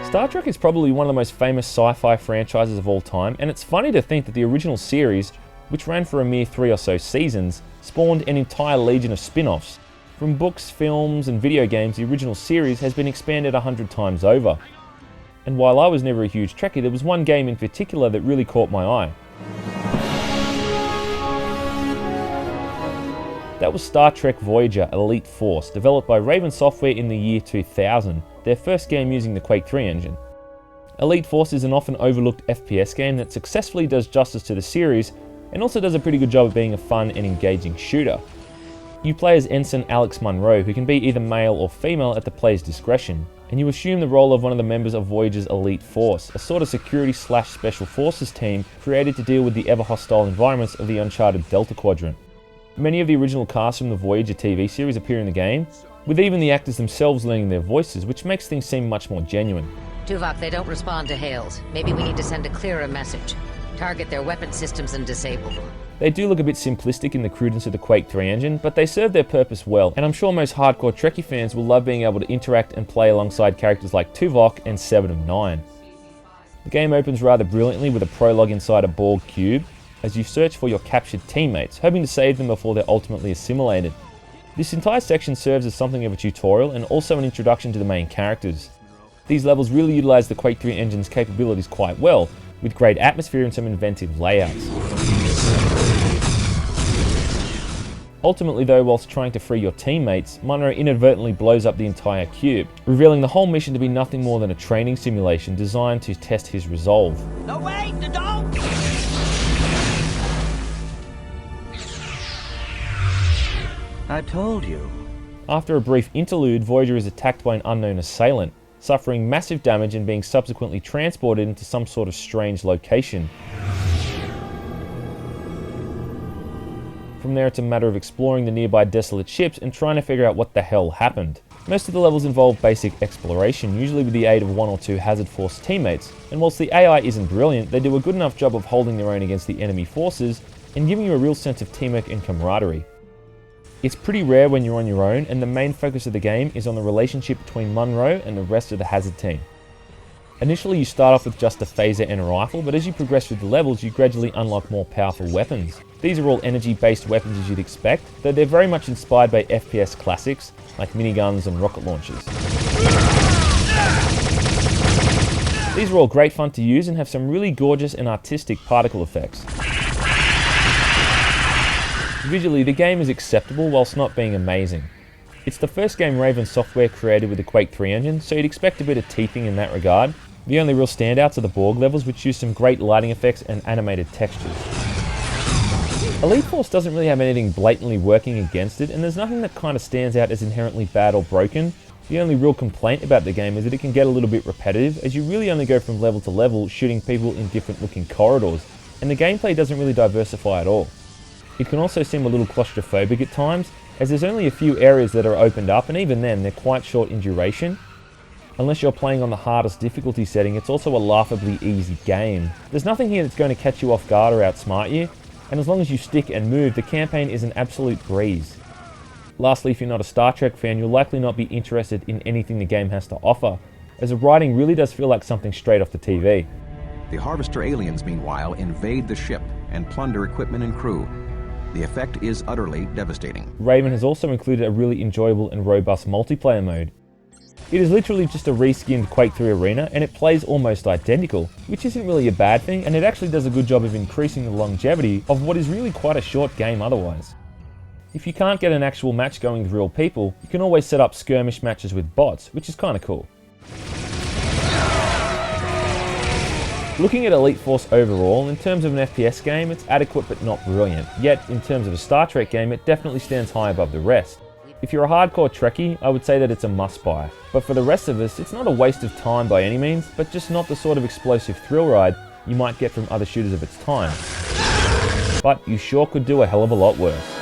Star Trek is probably one of the most famous sci-fi franchises of all time, and it's funny to think that the original series, which ran for a mere 3 or so seasons, spawned an entire legion of spin-offs. From books, films, and video games, the original series has been expanded 100 times over. And while I was never a huge Trekkie, there was one game in particular that really caught my eye. That was Star Trek Voyager Elite Force, developed by Raven Software in the year 2000, their first game using the Quake 3 engine. Elite Force is an often overlooked FPS game that successfully does justice to the series, and also does a pretty good job of being a fun and engaging shooter. You play as Ensign Alex Munro, who can be either male or female at the player's discretion, and you assume the role of one of the members of Voyager's Elite Force, a sort of security/special forces team created to deal with the ever-hostile environments of the uncharted Delta Quadrant. Many of the original cast from the Voyager TV series appear in the game, with even the actors themselves learning their voices, which makes things seem much more genuine. Tuvok, they don't respond to hails. Maybe we need to send a clearer message. Target their weapon systems and disable them. They do look a bit simplistic in the crudeness of the Quake 3 engine, but they serve their purpose well, and I'm sure most hardcore Trekkie fans will love being able to interact and play alongside characters like Tuvok and 7 of 9. The game opens rather brilliantly with a prologue inside a Borg cube, as you search for your captured teammates, hoping to save them before they're ultimately assimilated. This entire section serves as something of a tutorial and also an introduction to the main characters. These levels really utilize the Quake 3 engine's capabilities quite well, with great atmosphere and some inventive layouts. Ultimately though, whilst trying to free your teammates, Munro inadvertently blows up the entire cube, revealing the whole mission to be nothing more than a training simulation designed to test his resolve. No, wait, don't! I told you. After a brief interlude, Voyager is attacked by an unknown assailant, suffering massive damage and being subsequently transported into some sort of strange location. From there, it's a matter of exploring the nearby desolate ships and trying to figure out what the hell happened. Most of the levels involve basic exploration, usually with the aid of 1 or 2 Hazard Force teammates, and whilst the AI isn't brilliant, they do a good enough job of holding their own against the enemy forces and giving you a real sense of teamwork and camaraderie. It's pretty rare when you're on your own, and the main focus of the game is on the relationship between Munro and the rest of the Hazard team. Initially you start off with just a phaser and a rifle, but as you progress through the levels you gradually unlock more powerful weapons. These are all energy-based weapons as you'd expect, though they're very much inspired by FPS classics like miniguns and rocket launchers. These are all great fun to use and have some really gorgeous and artistic particle effects. Visually, the game is acceptable whilst not being amazing. It's the first game Raven Software created with the Quake 3 engine, so you'd expect a bit of teething in that regard. The only real standouts are the Borg levels, which use some great lighting effects and animated textures. Elite Force doesn't really have anything blatantly working against it, and there's nothing that kind of stands out as inherently bad or broken. The only real complaint about the game is that it can get a little bit repetitive, as you really only go from level to level shooting people in different looking corridors, and the gameplay doesn't really diversify at all. It can also seem a little claustrophobic at times, as there's only a few areas that are opened up, and even then they're quite short in duration. Unless you're playing on the hardest difficulty setting, it's also a laughably easy game. There's nothing here that's going to catch you off guard or outsmart you, and as long as you stick and move, the campaign is an absolute breeze. Lastly, if you're not a Star Trek fan, you'll likely not be interested in anything the game has to offer, as the writing really does feel like something straight off the TV. The Harvester aliens, meanwhile, invade the ship and plunder equipment and crew. The effect is utterly devastating. Raven has also included a really enjoyable and robust multiplayer mode. It is literally just a reskinned Quake 3 arena, and it plays almost identical, which isn't really a bad thing, and it actually does a good job of increasing the longevity of what is really quite a short game otherwise. If you can't get an actual match going with real people, you can always set up skirmish matches with bots, which is kind of cool. Looking at Elite Force overall, in terms of an FPS game, it's adequate but not brilliant, yet in terms of a Star Trek game, it definitely stands high above the rest. If you're a hardcore Trekkie, I would say that it's a must-buy, but for the rest of us, it's not a waste of time by any means, but just not the sort of explosive thrill ride you might get from other shooters of its time. But you sure could do a hell of a lot worse.